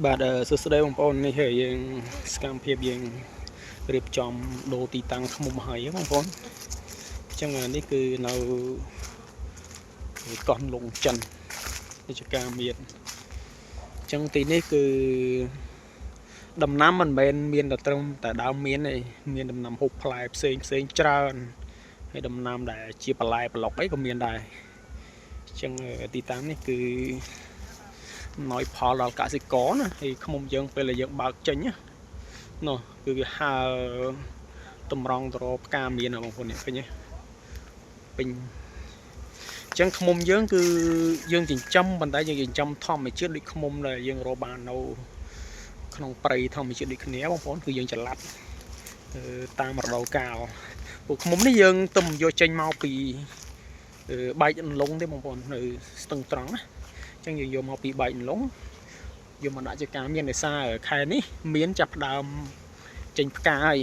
បាទសួស្តីបងប្អូននេះហើយយើងសកម្មភាពយើងរៀបចំដូរទីតាំងឃុំហើយបងប្អូនអញ្ចឹងនេះគឺនៅកោះលងចិនរាជការមានអញ្ចឹងទីនេះគឺដំណាំមិនមែនមានតែត្រឹមតែដើមមានទេមានដំណាំហូបផ្លែផ្សេងច្រើនហើយដំណាំដែលជាបន្លែប្លុកអីក៏មានដែរអញ្ចឹងទីតាំងនេះគឺណយផលដល់កសិករណាហើយឃុំយើងពេលដែលយើងបើកចេញណានោះគឺវាហើតម្រង់ទៅរកផ្កាមានបងប្អូននេះឃើញទេពេញអញ្ចឹងឃុំយើងគឺយើងចិញ្ចឹមប៉ុន្តែយើងចិញ្ចឹមធម្មជាតិដូចឃុំដែលយើងរកបាននៅក្នុងព្រៃធម្មជាតិដូចគ្នាបងប្អូនគឺយើងច្រឡាត់តាមរដូវកាលពួកឃុំនេះយើងទំយកចេញមកពីបែកអន្លង់ទេបងប្អូននៅស្ទឹងត្រង់ណាអញ្ចឹងយើងយកមកពីបែកអន្លង់យកមកដាក់ជាការមានដោយសារខែនេះមានចាប់ផ្ដើមចេញផ្កាហើយ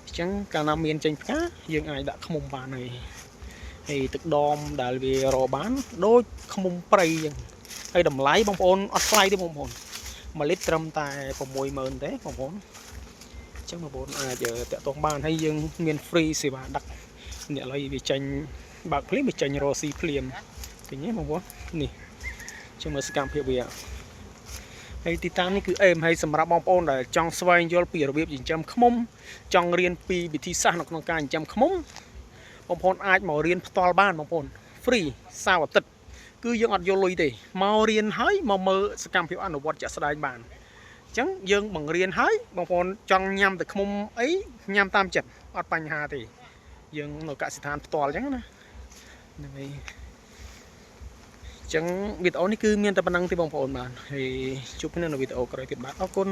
អញ្ចឹងកាលណាមានចេញផ្កាយើងអាចដាក់ឃុំបានហើយទឹកដមដែលវារកបានដូចឃុំព្រៃអញ្ចឹងហើយតម្លៃបងប្អូនអត់ថ្លៃទេបងប្អូន1លីត្រត្រឹមតែ 60000 ទេបងប្អូនអញ្ចឹងបងប្អូនអាចតាក់ទងបានហើយយើងមាន free សេវាដឹកអ្នកឡើយវាចេញបើកភ្លាមវាចេញរកស៊ីភ្លាមឃើញទេបងប្អូននេះជួយមើលសកម្មភាពវាហើយទីតាំងនេះគឺអេមហើយសម្រាប់បងប្អូនដែលចង់ស្វែងយល់ពីរបៀបចិញ្ចឹមឃ្មុំចង់រៀនពីវិធីសាស្ត្រនៅក្នុងការចិញ្ចឹមឃ្មុំបងប្អូនអាចមករៀនផ្ទាល់បានបងប្អូន free សៅរ៍អាទិត្យគឺយើងអត់យកលុយទេមករៀនហើយមកមើលសកម្មភាពអនុវត្តជាក់ស្ដែងបានអញ្ចឹងយើងបង្រៀនហើយបងប្អូនចង់ញ៉ាំតែឃ្មុំអីញ៉ាំតាមចិត្តអត់បញ្ហាទេយើងនៅកសិដ្ឋានផ្ទាល់អញ្ចឹងណាហ្នឹងហើយអញ្ចឹងវីដេអូនេះគឺមានតែប៉ុណ្្នឹងទេបងប្អូនបាទហើយជួបគ្នានៅវីដេអូក្រោយទៀតបាទអរគុណ